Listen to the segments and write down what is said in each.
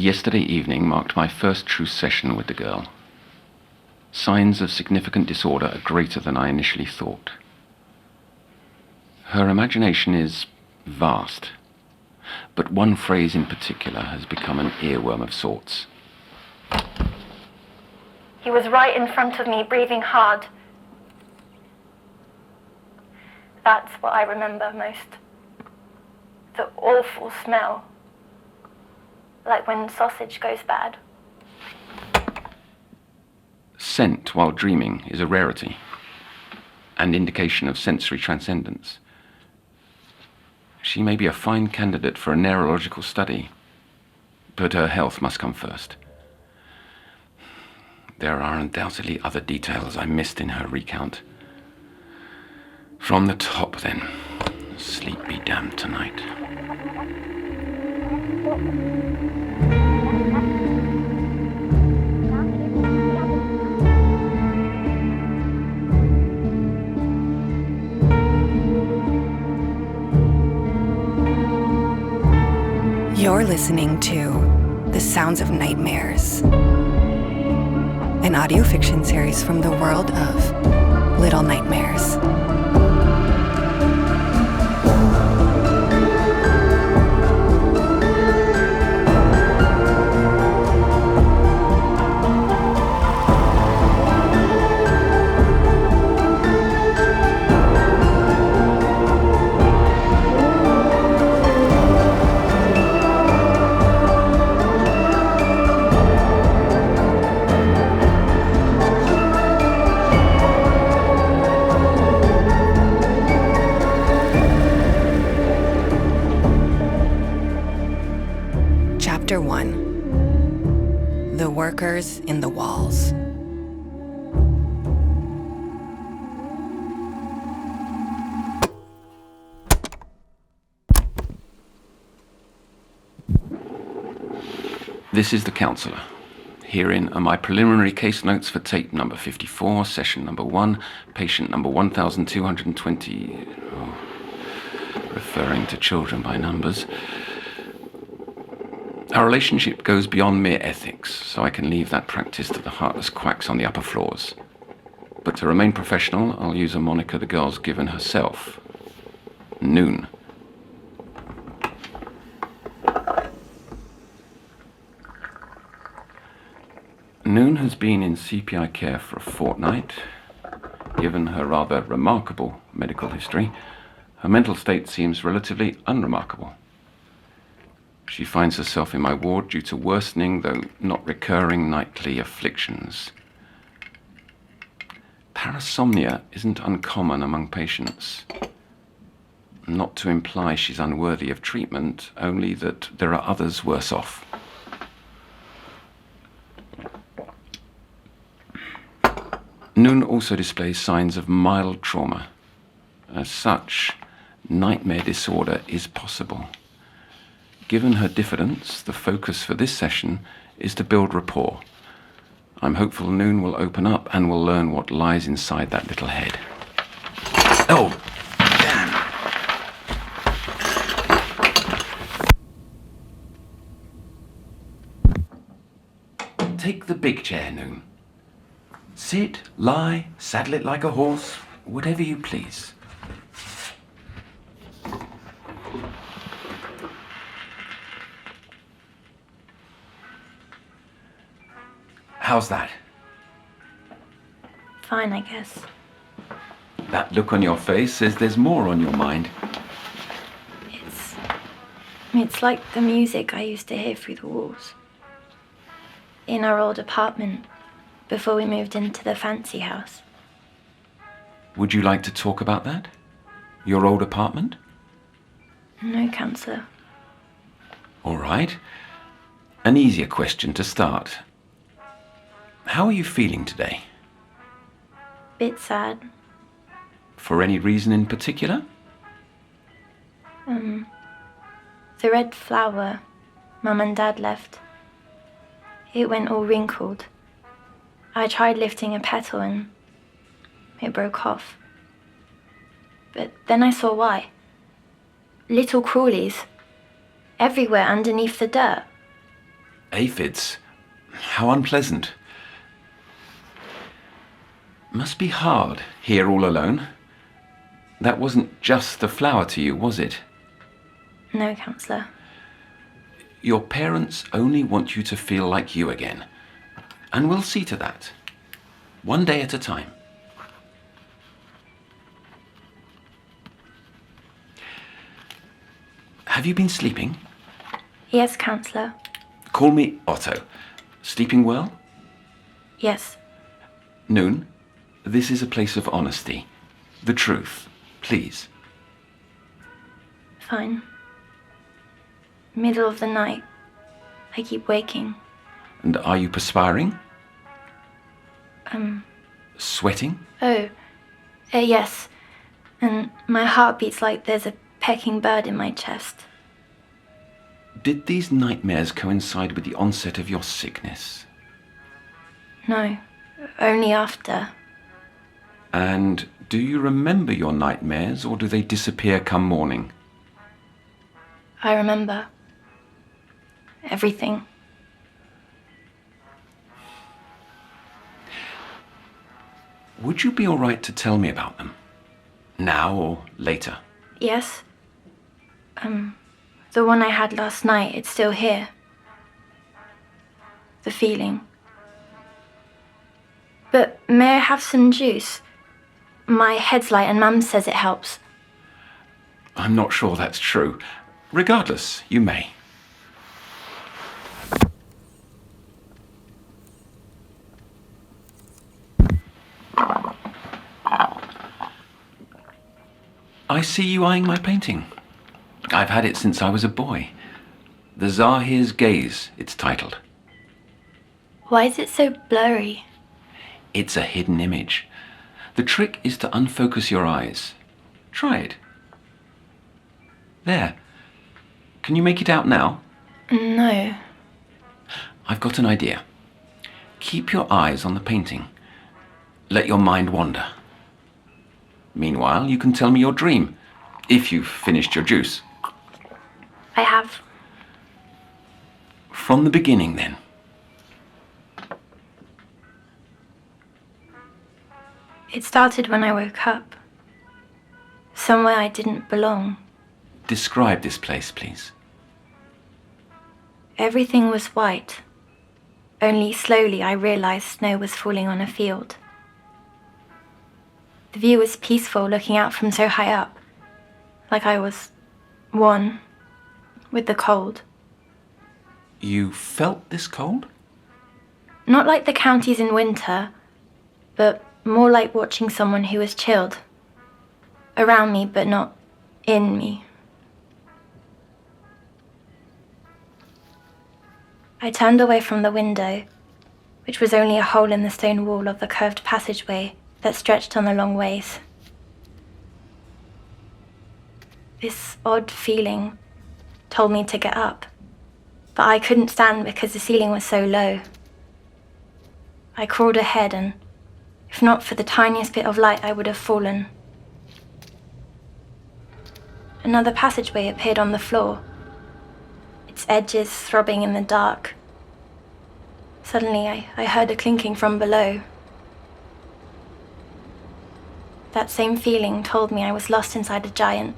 Yesterday evening marked my first true session with the girl. Signs of significant disorder are greater than I initially thought. Her imagination is vast, but one phrase in particular has become an earworm of sorts. He was right in front of me, breathing hard. That's what I remember most. The awful smell. Like when sausage goes bad. Scent while dreaming is a rarity, an indication of sensory transcendence. She may be a fine candidate for a neurological study, but her health must come first. There are undoubtedly other details I missed in her recount. From the top, then. Sleep be damned tonight. You're listening to The Sounds of Nightmares, an audio fiction series from the world of Little Nightmares. Chapter 1: The Workers in the Walls. This is the counsellor. Herein are my preliminary case notes for tape number 54, session number 1, patient number 1220, referring to children by numbers. Our relationship goes beyond mere ethics, so I can leave that practice to the heartless quacks on the upper floors. But to remain professional, I'll use a moniker the girl's given herself. Noon. Noon has been in CPI care for a fortnight. Given her rather remarkable medical history, her mental state seems relatively unremarkable. She finds herself in my ward due to worsening, though not recurring, nightly afflictions. Parasomnia isn't uncommon among patients. Not to imply she's unworthy of treatment, only that there are others worse off. Noon also displays signs of mild trauma. As such, nightmare disorder is possible. Given her diffidence, the focus for this session is to build rapport. I'm hopeful Noon will open up and will learn what lies inside that little head. Oh, damn. Take the big chair, Noon. Sit, lie, saddle it like a horse, whatever you please. How's that? Fine, I guess. That look on your face says there's more on your mind. It's like the music I used to hear through the walls. In our old apartment, before we moved into the fancy house. Would you like to talk about that? Your old apartment? No, counsellor. All right. An easier question to start. How are you feeling today? Bit sad. For any reason in particular? The red flower Mum and Dad left. It went all wrinkled. I tried lifting a petal and it broke off. But then I saw why. Little crawlies. Everywhere underneath the dirt. Aphids. How unpleasant. Must be hard, here all alone. That wasn't just the flower to you, was it? No, Counselor. Your parents only want you to feel like you again. And we'll see to that. One day at a time. Have you been sleeping? Yes, Counselor. Call me Otto. Sleeping well? Yes. Noon, this is a place of honesty. The truth, please. Fine. Middle of the night. I keep waking. And are you perspiring? Um, Sweating? oh. Yes. And my heart beats like there's a pecking bird in my chest. Did these nightmares coincide with the onset of your sickness? No. Only after. And do you remember your nightmares, or do they disappear come morning? I remember. Everything. Would you be all right to tell me about them? Now or later? Yes? The one I had last night, it's still here. The feeling. But may I have some juice? My head's light and Mum says it helps. I'm not sure that's true. Regardless, you may. I see you eyeing my painting. I've had it since I was a boy. The Zahir's Gaze, it's titled. Why is it so blurry? It's a hidden image. The trick is to unfocus your eyes. Try it. There. Can you make it out now? No. I've got an idea. Keep your eyes on the painting. Let your mind wander. Meanwhile, you can tell me your dream, if you've finished your juice. I have. From the beginning, then. It started when I woke up. Somewhere I didn't belong. Describe this place, please. Everything was white. Only slowly I realized snow was falling on a field. The view was peaceful looking out from so high up, like I was one with the cold. You felt this cold? Not like the counties in winter, but more like watching someone who was chilled. Around me, but not in me. I turned away from the window, which was only a hole in the stone wall of the curved passageway that stretched on a long ways. This odd feeling told me to get up, but I couldn't stand because the ceiling was so low. I crawled ahead, and if not for the tiniest bit of light, I would have fallen. Another passageway appeared on the floor, its edges throbbing in the dark. Suddenly, I heard a clinking from below. That same feeling told me I was lost inside a giant.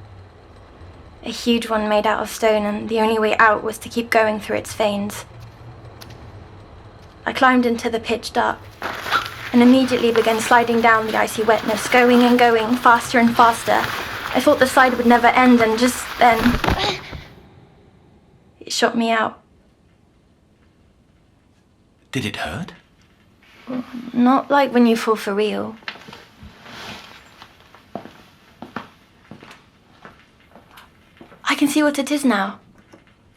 A huge one made out of stone, and the only way out was to keep going through its veins. I climbed into the pitch dark and immediately began sliding down the icy wetness, going and going, faster and faster. I thought the slide would never end, and just then, it shot me out. Did it hurt? Not like when you fall for real. I can see what it is now.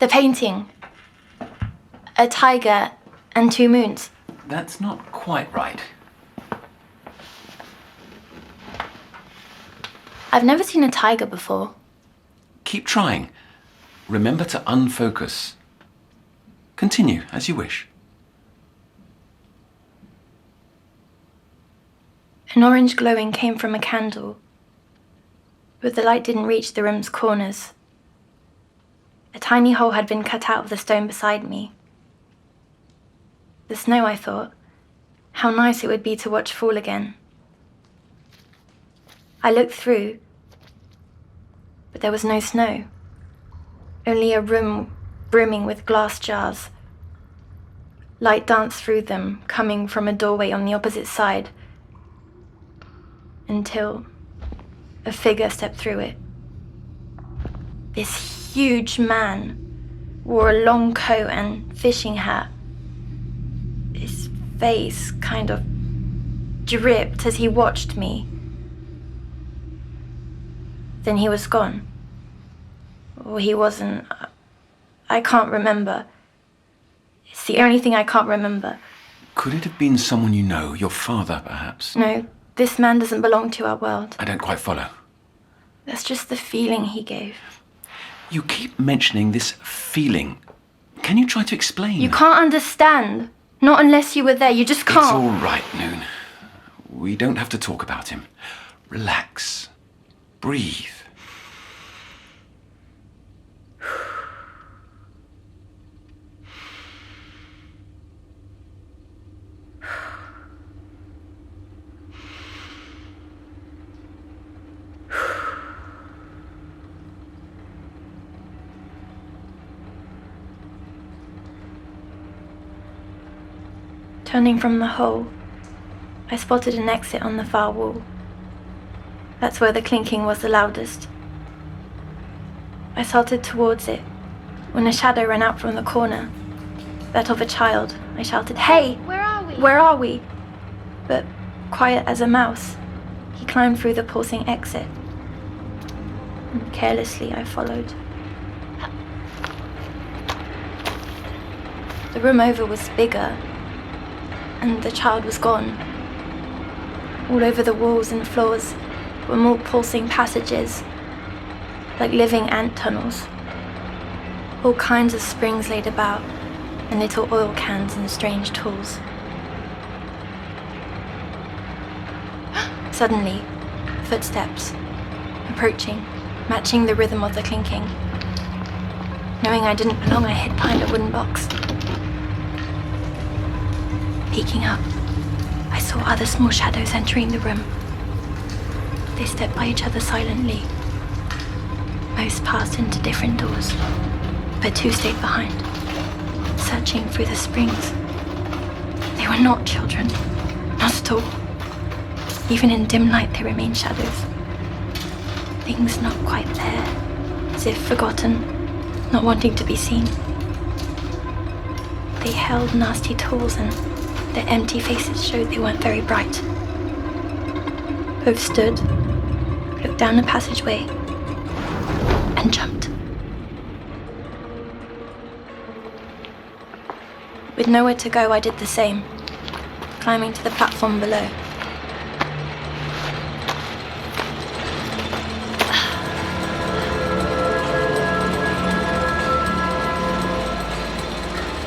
The painting. A tiger and two moons. That's not quite right. I've never seen a tiger before. Keep trying. Remember to unfocus. Continue as you wish. An orange glowing came from a candle, but the light didn't reach the room's corners. A tiny hole had been cut out of the stone beside me. The snow, I thought. How nice it would be to watch fall again. I looked through, but there was no snow. Only a room brimming with glass jars. Light danced through them, coming from a doorway on the opposite side, until a figure stepped through it. This huge man wore a long coat and fishing hat. His face kind of dripped as he watched me. Then he was gone. Or he wasn't. I can't remember. It's the only thing I can't remember. Could it have been someone you know? Your father, perhaps? No, this man doesn't belong to our world. I don't quite follow. That's just the feeling he gave. You keep mentioning this feeling. Can you try to explain? You can't understand. Not unless you were there. You just can't. It's all right, Noon. We don't have to talk about him. Relax. Breathe. Turning from the hole, I spotted an exit on the far wall. That's where the clinking was the loudest. I started towards it when a shadow ran out from the corner. That of a child. I shouted, "Hey! Where are we? Where are we?" But quiet as a mouse, he climbed through the pulsing exit. And carelessly I followed. The room over was bigger, and the child was gone. All over the walls and floors were more pulsing passages, like living ant tunnels. All kinds of springs laid about, and little oil cans and strange tools. Suddenly, footsteps, approaching, matching the rhythm of the clinking. Knowing I didn't belong, I hid behind a wooden box. Peeking up, I saw other small shadows entering the room. They stepped by each other silently. Most passed into different doors, but two stayed behind, searching through the springs. They were not children, not at all. Even in dim light, they remained shadows. Things not quite there, as if forgotten, not wanting to be seen. They held nasty tools, and their empty faces showed they weren't very bright. Both stood, looked down a passageway, and jumped. With nowhere to go, I did the same, climbing to the platform below.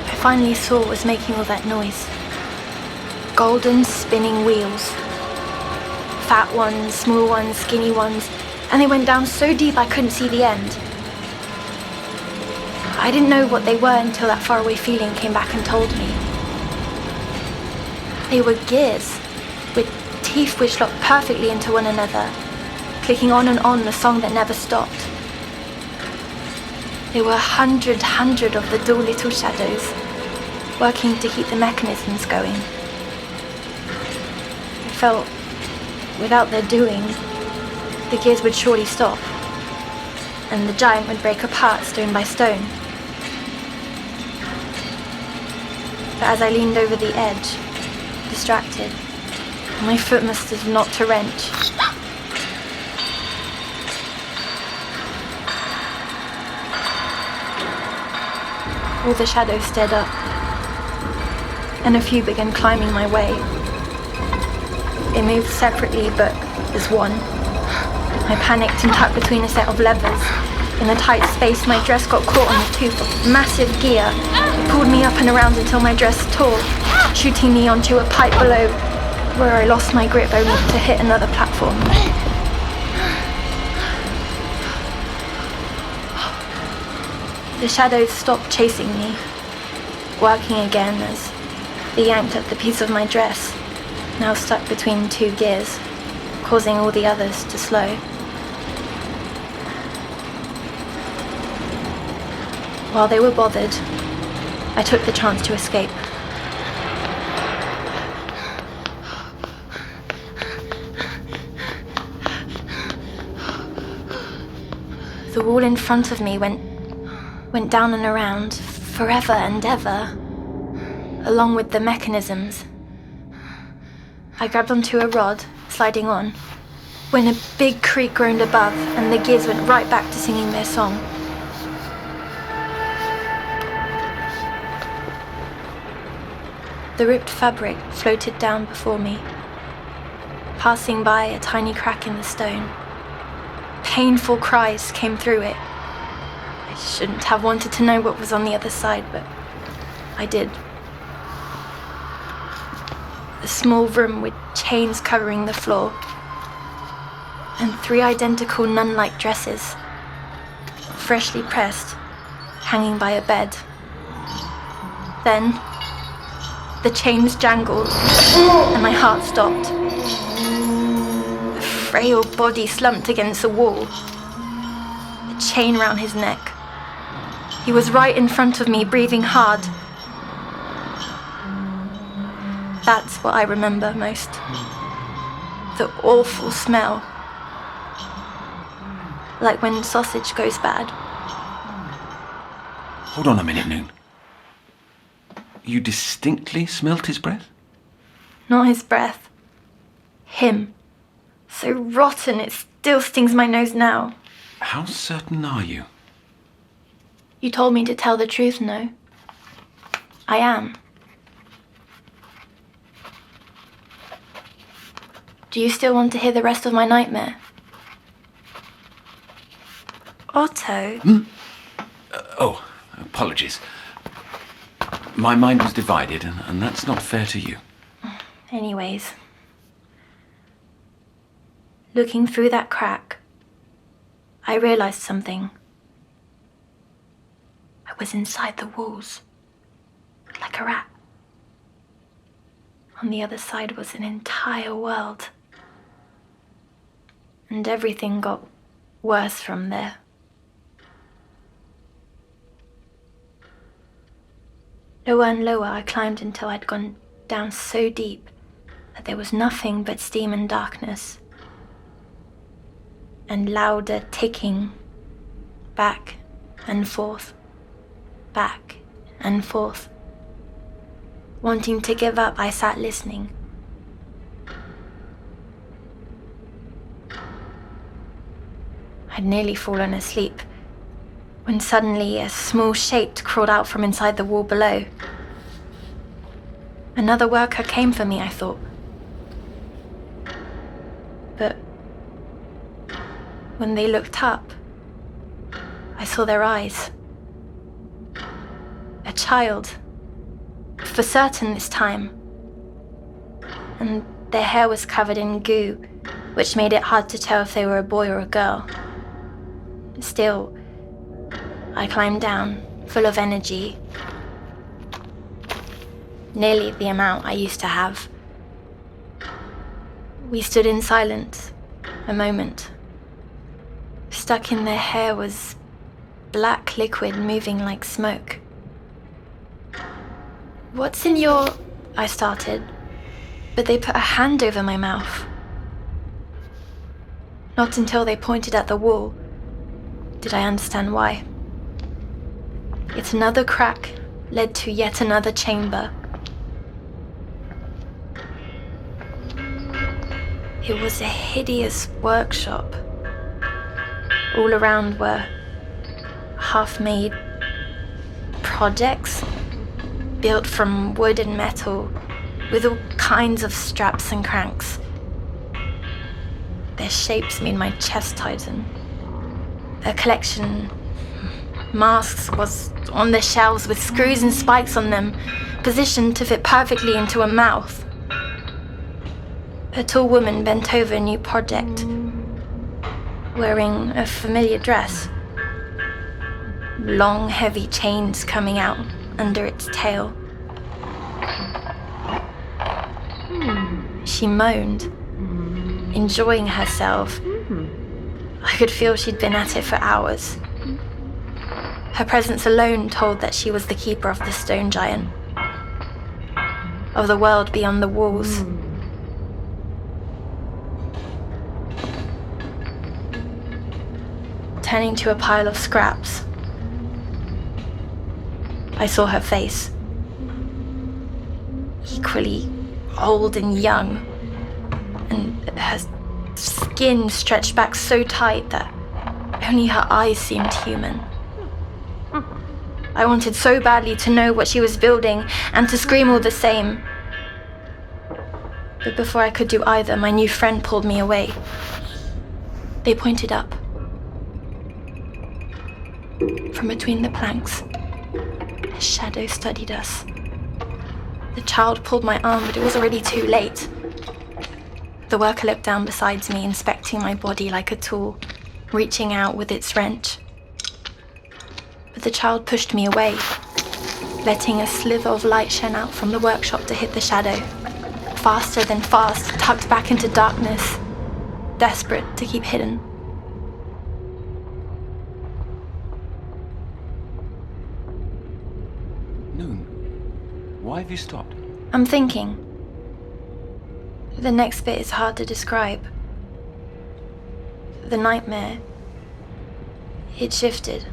I finally saw what was making all that noise. Golden spinning wheels. Fat ones, small ones, skinny ones, and they went down so deep I couldn't see the end. I didn't know what they were until that faraway feeling came back and told me. They were gears, with teeth which locked perfectly into one another, clicking on and on a song that never stopped. There were hundred of the dull little shadows, working to keep the mechanisms going. I felt, without their doing, the gears would surely stop, and the giant would break apart stone by stone. But as I leaned over the edge, distracted, my foot must have knocked a wrench. All the shadows stared up, and a few began climbing my way. They moved separately, but as one. I panicked and tucked between a set of levers. In the tight space, my dress got caught on a tooth of massive gear. It pulled me up and around until my dress tore, shooting me onto a pipe below, where I lost my grip only to hit another platform. The shadows stopped chasing me, working again as They yanked at the piece of my dress, now stuck between two gears, causing all the others to slow. While they were bothered, I took the chance to escape. The wall in front of me went down and around, forever and ever, along with the mechanisms. I grabbed onto a rod, sliding on, when a big creak groaned above and the gears went right back to singing their song. The ripped fabric floated down before me, passing by a tiny crack in the stone. Painful cries came through it. I shouldn't have wanted to know what was on the other side, but I did. A small room with chains covering the floor, and 3 identical nun-like dresses, freshly pressed, hanging by a bed. Then, the chains jangled, and my heart stopped. A frail body slumped against the wall, a chain round his neck. He was right in front of me, breathing hard. That's what I remember most. The awful smell. Like when sausage goes bad. Hold on a minute, Noon. You distinctly smelt his breath? Not his breath. Him. So rotten it still stings my nose now. How certain are you? You told me to tell the truth, no? I am. Do you still want to hear the rest of my nightmare? Otto? Oh, apologies. My mind was divided, and that's not fair to you. Anyways. Looking through that crack, I realized something. I was inside the walls, like a rat. On the other side was an entire world. And everything got worse from there. Lower and lower I climbed until I'd gone down so deep that there was nothing but steam and darkness. And louder ticking, back and forth, back and forth. Wanting to give up, I sat listening. I'd nearly fallen asleep when suddenly a small shape crawled out from inside the wall below. Another worker came for me, I thought. But when they looked up, I saw their eyes. A child, for certain this time. And their hair was covered in goo, which made it hard to tell if they were a boy or a girl. Still, I climbed down, full of energy. Nearly the amount I used to have. We stood in silence, a moment. Stuck in their hair was black liquid moving like smoke. "What's in your..." I started, but they put a hand over my mouth. Not until they pointed at the wall did I understand why. Yet another crack led to yet another chamber. It was a hideous workshop. All around were half-made projects built from wood and metal with all kinds of straps and cranks. Their shapes made my chest tighten. A collection masks was on the shelves with screws and spikes on them, positioned to fit perfectly into a mouth. A tall woman bent over a new project, wearing a familiar dress. Long, heavy chains coming out under its tail. She moaned, enjoying herself. I could feel she'd been at it for hours. Her presence alone told that she was the keeper of the stone giant, of the world beyond the walls. Turning to a pile of scraps, I saw her face. Equally old and young, and her skin stretched back so tight that only her eyes seemed human. I wanted so badly to know what she was building and to scream all the same. But before I could do either, my new friend pulled me away. They pointed up. From between the planks, a shadow studied us. The child pulled my arm, but it was already too late. The worker looked down beside me, inspecting my body like a tool, reaching out with its wrench. But the child pushed me away, letting a sliver of light shine out from the workshop to hit the shadow. Faster than fast, tucked back into darkness, desperate to keep hidden. Noon, why have you stopped? I'm thinking. The next bit is hard to describe. The nightmare, it shifted.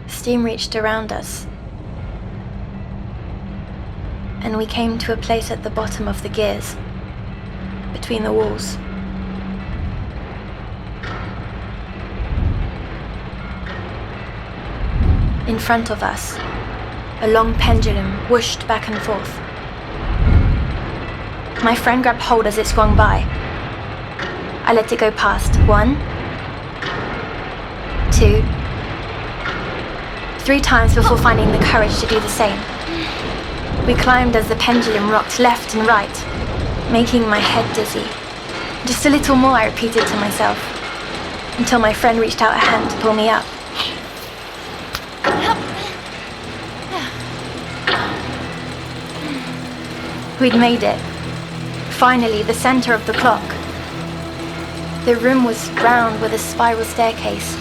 Steam reached around us, and we came to a place at the bottom of the gears, between the walls. In front of us, a long pendulum whooshed back and forth. My friend grabbed hold as it swung by. I let it go past. 1, 2, 3 times before finding the courage to do the same. We climbed as the pendulum rocked left and right, making my head dizzy. Just a little more, I repeated to myself, until my friend reached out a hand to pull me up. We'd made it. Finally, the center of the clock. The room was round with a spiral staircase,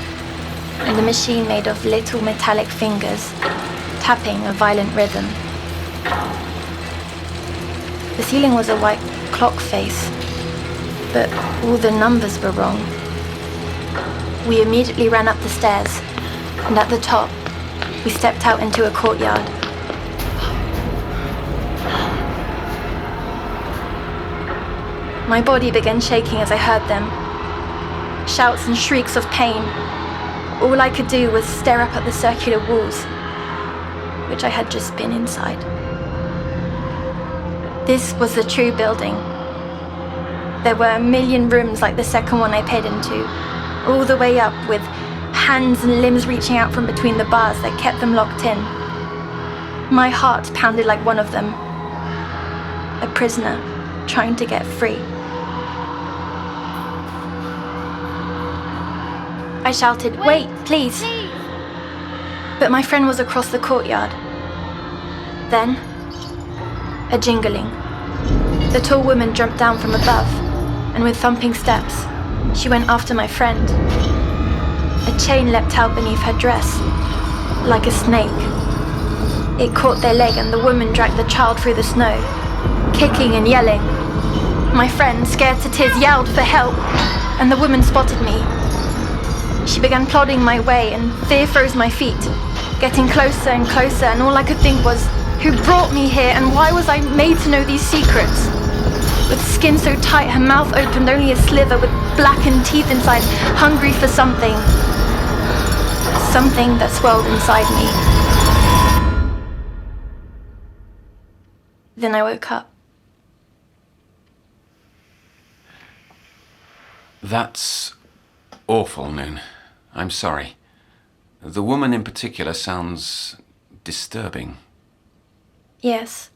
and the machine made of little metallic fingers, tapping a violent rhythm. The ceiling was a white clock face, but all the numbers were wrong. We immediately ran up the stairs, and at the top, we stepped out into a courtyard. My body began shaking as I heard them. Shouts and shrieks of pain. All I could do was stare up at the circular walls, which I had just been inside. This was the true building. There were a million rooms like the second one I peered into, all the way up with hands and limbs reaching out from between the bars that kept them locked in. My heart pounded like one of them, a prisoner trying to get free. I shouted, "Wait, please!" But my friend was across the courtyard. Then, a jingling. The tall woman jumped down from above, and with thumping steps, she went after my friend. A chain leapt out beneath her dress, like a snake. It caught their leg, and the woman dragged the child through the snow, kicking and yelling. My friend, scared to tears, yelled for help, and the woman spotted me. She began plodding my way, and fear froze my feet, getting closer and closer, and all I could think was, who brought me here, and why was I made to know these secrets? With skin so tight, her mouth opened only a sliver, with blackened teeth inside, hungry for something. Something that swelled inside me. Then I woke up. That's awful, Noon. I'm sorry. The woman in particular sounds disturbing. Yes,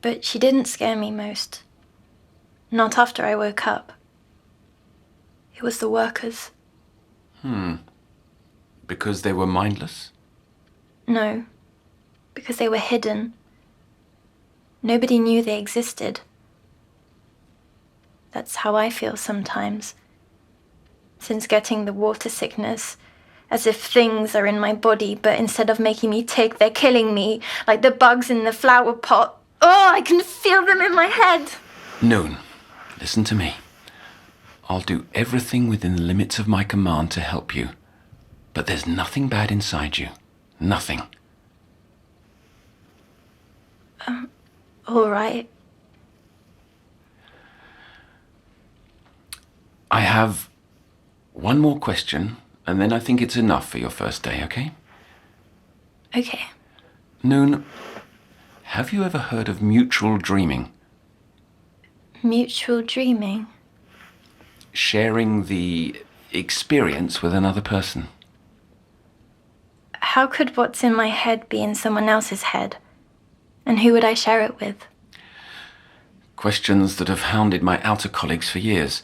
but she didn't scare me most. Not after I woke up. It was the workers. Because they were mindless? No, because they were hidden. Nobody knew they existed. That's how I feel sometimes. Since getting the water sickness, as if things are in my body, but instead of making me tick, they're killing me, like the bugs in the flower pot. Oh, I can feel them in my head. Noon, listen to me. I'll do everything within the limits of my command to help you. But there's nothing bad inside you. Nothing. All right. I have one more question, and then I think it's enough for your first day, okay? Okay. Noon, have you ever heard of mutual dreaming? Mutual dreaming. Sharing the experience with another person. How could what's in my head be in someone else's head? And who would I share it with? Questions that have hounded my outer colleagues for years.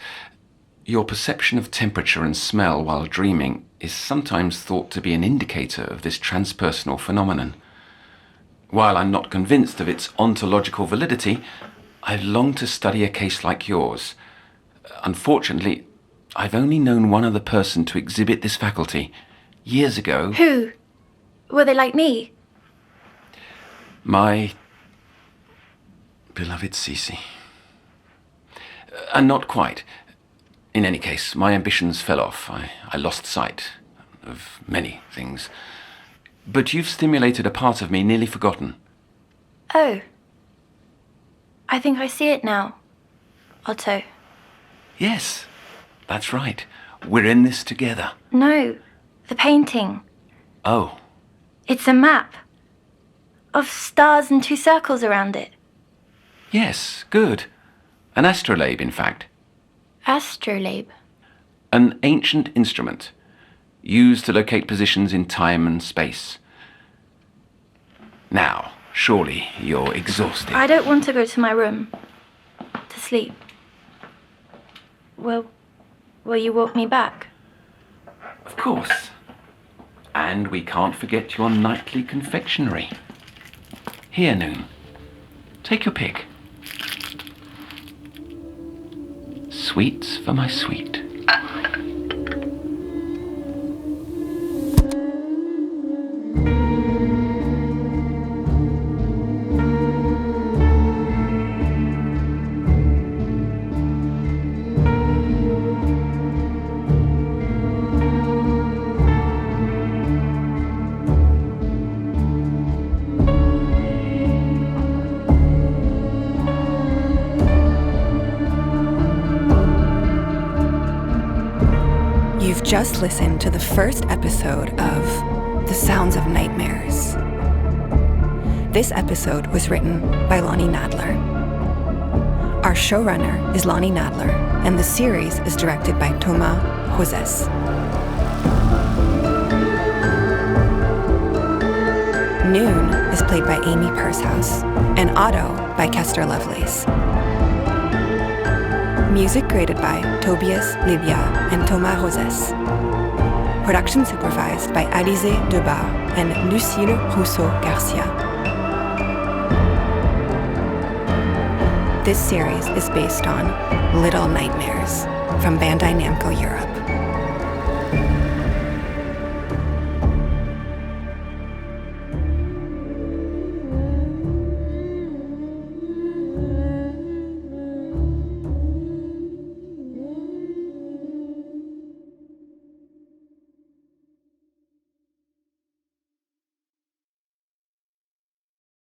Your perception of temperature and smell while dreaming is sometimes thought to be an indicator of this transpersonal phenomenon. While I'm not convinced of its ontological validity, I've longed to study a case like yours. Unfortunately, I've only known one other person to exhibit this faculty. Years ago... Who? Were they like me? My beloved Cece. And not quite. In any case, my ambitions fell off. I lost sight of many things. But you've stimulated a part of me nearly forgotten. Oh. I think I see it now. Otto. Yes, that's right. We're in this together. No, the painting. Oh, It's a map. Of stars and two circles around it. yes, good. An astrolabe, in fact. Astrolabe. An ancient instrument used to locate positions in time and space. Now, surely you're exhausted. I don't want to go to my room. To sleep. Will you walk me back? Of course. And we can't forget your nightly confectionery. Here, Noon. Take your pick. Sweets for my sweet. You've just listened to the first episode of The Sounds of Nightmares. This episode was written by Lonnie Nadler. Our showrunner is Lonnie Nadler, and the series is directed by Thomas Joses. Noon is played by Amy Purshouse, and Otto by Kester Lovelace. Music created by Tobias Libya and Thomas Joses. Production supervised by Alizé Debar and Lucille Rousseau-Garcia. This series is based on Little Nightmares from Bandai Namco Europe.